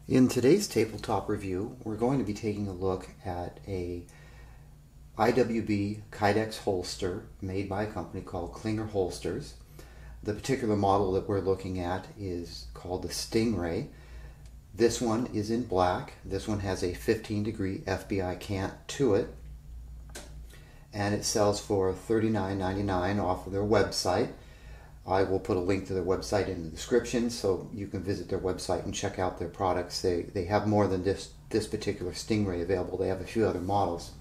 In today's tabletop review, we're going to be taking a look at a IWB Kydex holster made by a company called Clinger Holsters. The particular model that we're looking at is called the Stingray. This one is in black. This one has a 15-degree FBI cant to it, and it sells for $39.99 off of their website. I will put a link to their website in the description so you can visit their website and check out their products. They have more than this particular Stingray available. They have a few other models.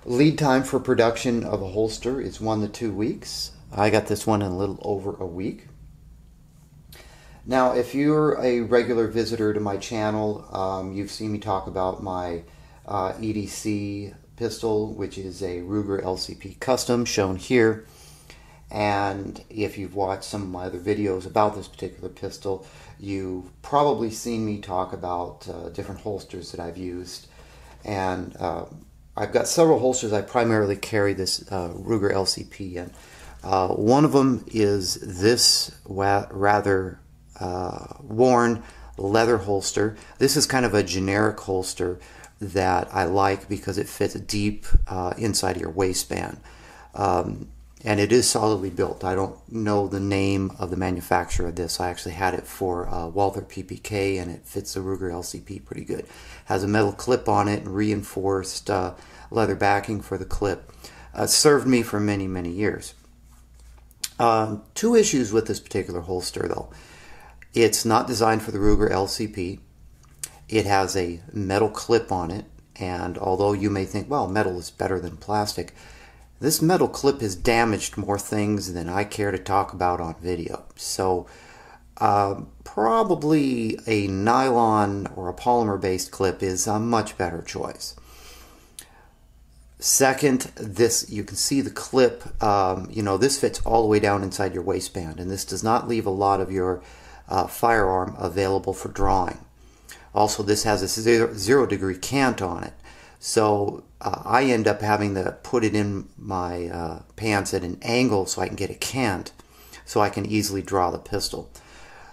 Lead time for production of a holster is 1 to 2 weeks. I got this one in a little over a week. Now, if you're a regular visitor to my channel, you've seen me talk about my EDC pistol, which is a Ruger LCP Custom, shown here. And if you've watched some of my other videos about this particular pistol, you've probably seen me talk about different holsters that I've used. And I've got several holsters I primarily carry this Ruger LCP in. One of them is this rather worn leather holster. This is kind of a generic holster that I like because it fits deep inside of your waistband. And it is solidly built. I don't know the name of the manufacturer of this. I actually had it for Walther PPK, and it fits the Ruger LCP pretty good. Has a metal clip on it and reinforced leather backing for the clip. Served me for many, many years. Two issues with this particular holster, though. It's not designed for the Ruger LCP. It has a metal clip on it, and although you may think, well, metal is better than plastic, this metal clip has damaged more things than I care to talk about on video. So probably a nylon or a polymer based clip is a much better choice. Second, this, you can see the clip, this fits all the way down inside your waistband, and this does not leave a lot of your firearm available for drawing. Also, this has a 0 degree cant on it. So I end up having to put it in my pants at an angle so I can get a cant so I can easily draw the pistol.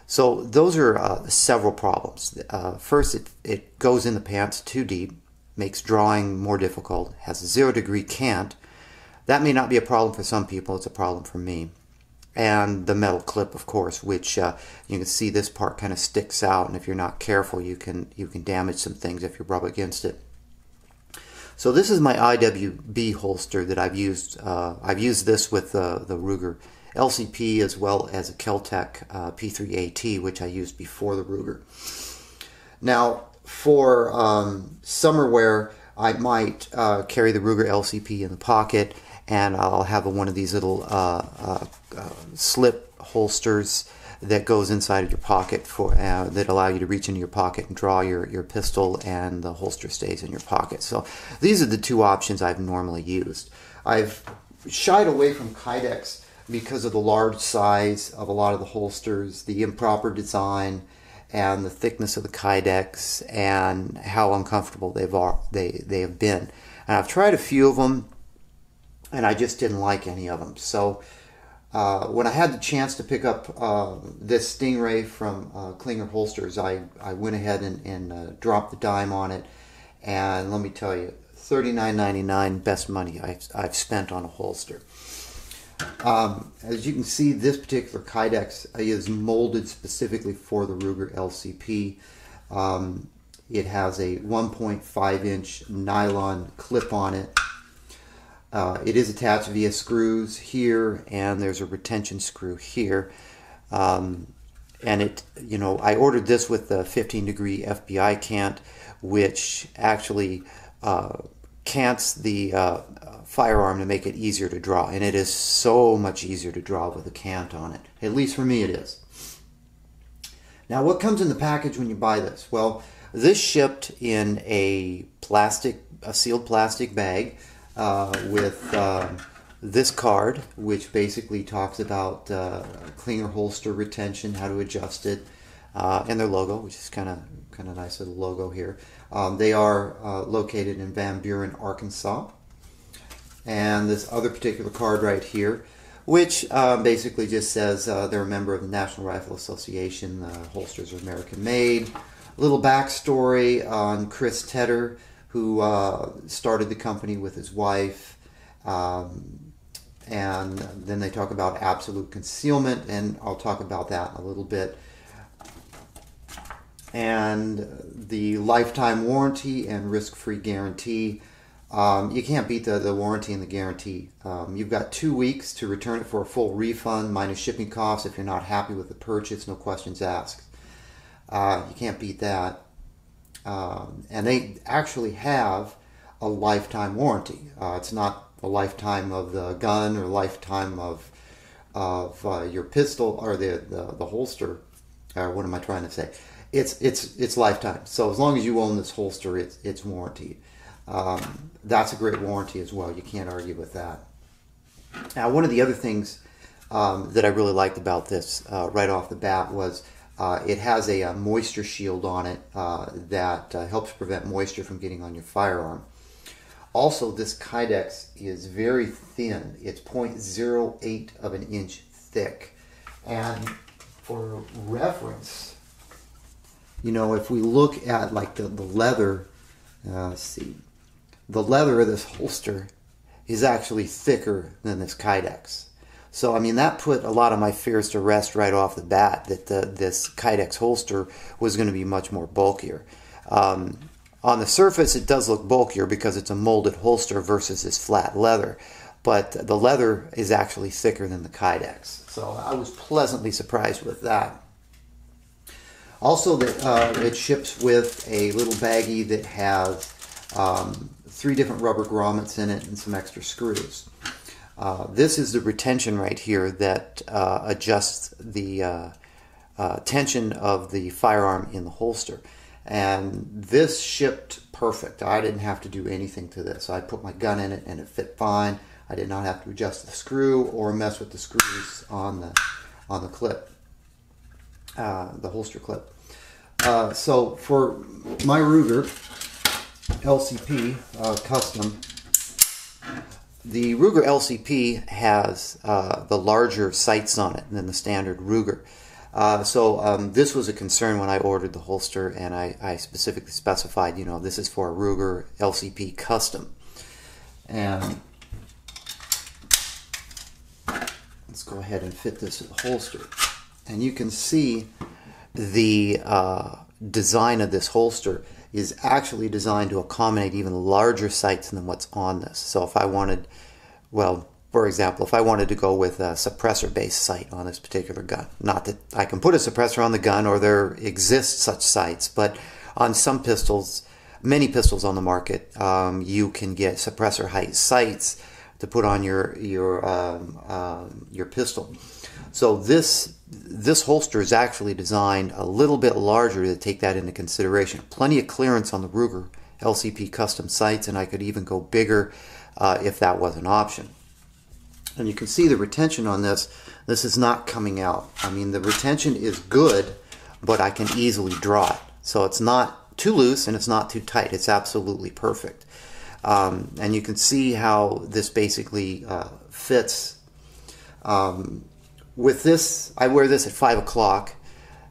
So those are several problems. First, it goes in the pants too deep, makes drawing more difficult, has a 0 degree cant. That may not be a problem for some people, it's a problem for me. And the metal clip, of course, which you can see this part kind of sticks out, and if you're not careful you can damage some things if you rub against it. So this is my IWB holster that I've used. I've used this with the Ruger LCP as well as a Kel-Tec P3AT, which I used before the Ruger. Now, for summer wear, I might carry the Ruger LCP in the pocket, and I'll have one of these little slip holsters that goes inside of your pocket for that allow you to reach into your pocket and draw your pistol, and the holster stays in your pocket. So these are the two options I've normally used. I've shied away from Kydex because of the large size of a lot of the holsters, the improper design, and the thickness of the Kydex, and how uncomfortable they have been. And I've tried a few of them, and I just didn't like any of them. So when I had the chance to pick up this Stingray from Clinger Holsters, I went ahead and dropped the dime on it. And let me tell you, $39.99, best money I've spent on a holster. As you can see, this particular Kydex is molded specifically for the Ruger LCP. It has a 1.5-inch nylon clip on it. It is attached via screws here, and there's a retention screw here. And I ordered this with the 15-degree FBI cant, which actually cants the firearm to make it easier to draw. And it is so much easier to draw with a cant on it. At least for me it is. Now, what comes in the package when you buy this? Well, this clipped in a sealed plastic bag. With this card, which basically talks about Clinger holster retention, how to adjust it, and their logo, which is kind of nice little logo here. They are located in Van Buren, Arkansas. And this other particular card right here, which basically just says they're a member of the National Rifle Association. Holsters are American made. little backstory on Chris Tedder, who started the company with his wife. And then they talk about absolute concealment, and I'll talk about that in a little bit. And the lifetime warranty and risk-free guarantee. You can't beat the warranty and the guarantee. You've got 2 weeks to return it for a full refund minus shipping costs if you're not happy with the purchase, no questions asked. You can't beat that. And they actually have a lifetime warranty. It's not a lifetime of the gun or lifetime of your pistol or the holster. Or what am I trying to say? It's lifetime. So as long as you own this holster, it's warranted. That's a great warranty as well. You can't argue with that. Now, one of the other things that I really liked about this right off the bat was it has a moisture shield on it that helps prevent moisture from getting on your firearm. Also, this Kydex is very thin. It's 0.08 of an inch thick. And for reference, you know, if we look at like the leather, let's see, the leather of this holster is actually thicker than this Kydex. So, I mean, that put a lot of my fears to rest right off the bat that this Kydex holster was going to be much more bulkier. On the surface, it does look bulkier because it's a molded holster versus this flat leather. But the leather is actually thicker than the Kydex. So I was pleasantly surprised with that. Also, it ships with a little baggie that has 3 different rubber grommets in it and some extra screws. This is the retention right here that adjusts the tension of the firearm in the holster. And this shipped perfect. I didn't have to do anything to this. I put my gun in it and it fit fine. I did not have to adjust the screw or mess with the screws on the clip, the holster clip. So for my Ruger LCP Custom, the Ruger LCP has the larger sights on it than the standard Ruger. So this was a concern when I ordered the holster, and I specifically specified, you know, this is for a Ruger LCP Custom. And let's go ahead and fit this in the holster. And you can see the design of this holster is actually designed to accommodate even larger sights than what's on this. So if I wanted, well, for example, if I wanted to go with a suppressor-based sight on this particular gun, not that I can put a suppressor on the gun or there exist such sights, but on some pistols, many pistols on the market, you can get suppressor height sights to put on your pistol. So this holster is actually designed a little bit larger to take that into consideration. Plenty of clearance on the Ruger LCP Custom sights, and I could even go bigger if that was an option. And you can see the retention on this. This is not coming out. I mean, the retention is good, but I can easily draw it. So it's not too loose and it's not too tight. It's absolutely perfect. And you can see how this basically fits. With this, I wear this at 5 o'clock,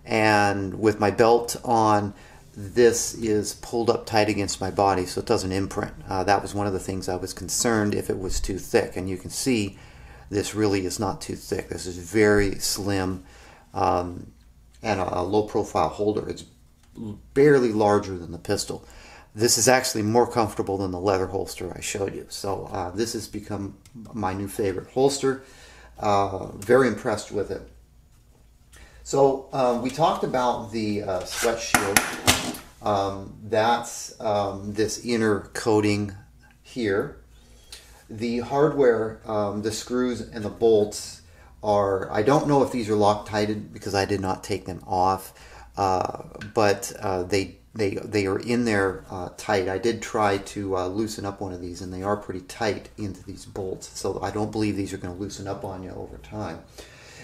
and with my belt on, this is pulled up tight against my body so it doesn't imprint. That was one of the things I was concerned if it was too thick, and you can see this really is not too thick. This is very slim and a low profile holder. It's barely larger than the pistol. This is actually more comfortable than the leather holster I showed you. So this has become my new favorite holster. Very impressed with it. So we talked about the sweat shield. That's this inner coating here. The hardware, the screws and the bolts are, I don't know if these are Loctited because I did not take them off, but they are in there tight. I did try to loosen up one of these, and they are pretty tight into these bolts, so I don't believe these are going to loosen up on you over time.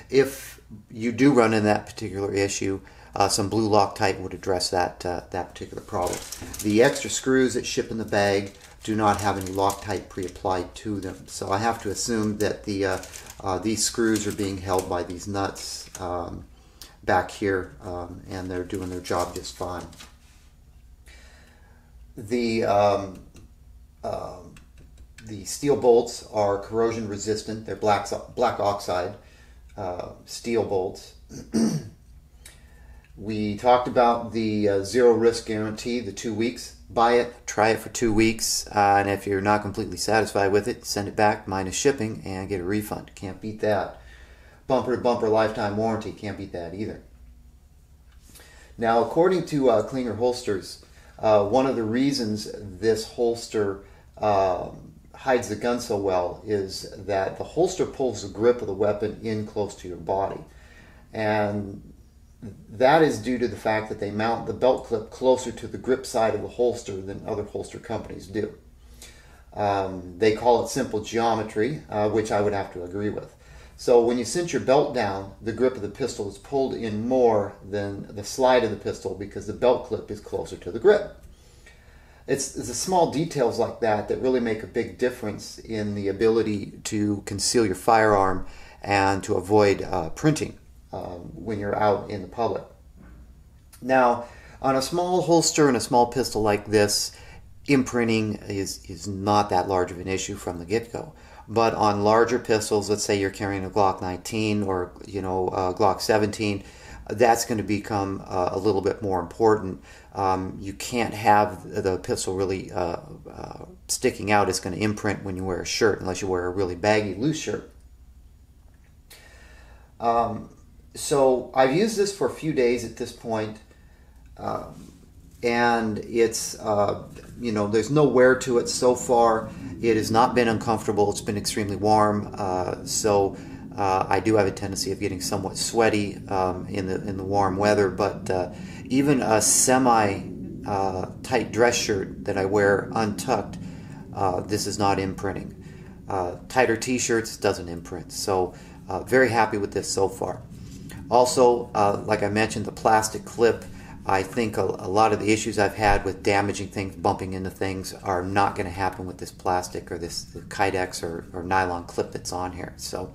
If you do run into that particular issue, some blue Loctite would address that particular problem. The extra screws that ship in the bag do not have any Loctite pre-applied to them, so I have to assume that these screws are being held by these nuts back here, and they're doing their job just fine. The the steel bolts are corrosion resistant. They're black oxide steel bolts. We talked about the zero risk guarantee, the 2 weeks. Buy it, try it for 2 weeks, and if you're not completely satisfied with it, send it back minus shipping and get a refund. Can't beat that. Bumper to bumper lifetime warranty, can't beat that either. Now, according to Clinger Holsters, one of the reasons this holster hides the gun so well is that the holster pulls the grip of the weapon in close to your body. And that is due to the fact that they mount the belt clip closer to the grip side of the holster than other holster companies do. They call it simple geometry, which I would have to agree with. So when you cinch your belt down, the grip of the pistol is pulled in more than the slide of the pistol because the belt clip is closer to the grip. It's the small details like that that really make a big difference in the ability to conceal your firearm and to avoid printing when you're out in the public. Now, on a small holster and a small pistol like this, imprinting is not that large of an issue from the get-go. But on larger pistols, let's say you're carrying a Glock 19 or Glock 17, that's going to become a little bit more important. You can't have the pistol really sticking out. It's going to imprint when you wear a shirt, unless you wear a really baggy, loose shirt. So I've used this for a few days at this point, and it's there's no wear to it so far. It has not been uncomfortable. It's been extremely warm, so I do have a tendency of getting somewhat sweaty in the warm weather. But even a semi tight dress shirt that I wear untucked, this is not imprinting. Tighter t-shirts doesn't imprint. So very happy with this so far. Also, like I mentioned, the plastic clip, I think a lot of the issues I've had with damaging things, bumping into things, are not going to happen with this plastic or this Kydex or nylon clip that's on here. So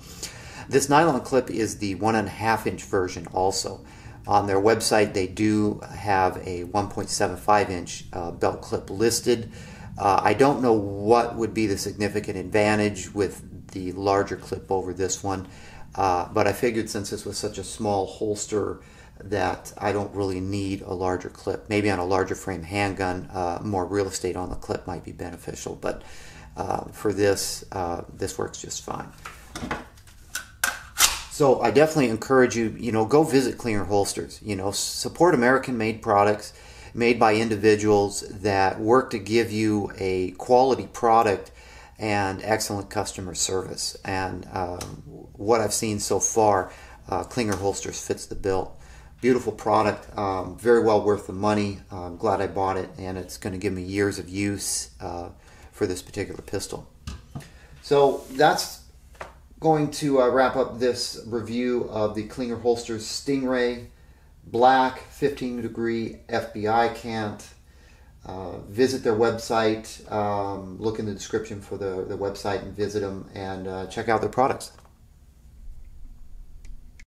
this nylon clip is the 1.5 inch version also. On their website, they do have a 1.75 inch belt clip listed. I don't know what would be the significant advantage with the larger clip over this one. But I figured since this was such a small holster that I don't really need a larger clip. Maybe on a larger frame handgun, more real estate on the clip might be beneficial. But for this, this works just fine. So I definitely encourage you, go visit Clinger Holsters. Support American-made products made by individuals that work to give you a quality product and excellent customer service. And what I've seen so far, Clinger Holsters fits the bill. Beautiful product, very well worth the money. I'm glad I bought it, and it's going to give me years of use for this particular pistol. So that's going to wrap up this review of the Clinger Holsters Stingray Black 15-degree FBI cant. Visit their website, look in the description for the website and visit them, and check out their products.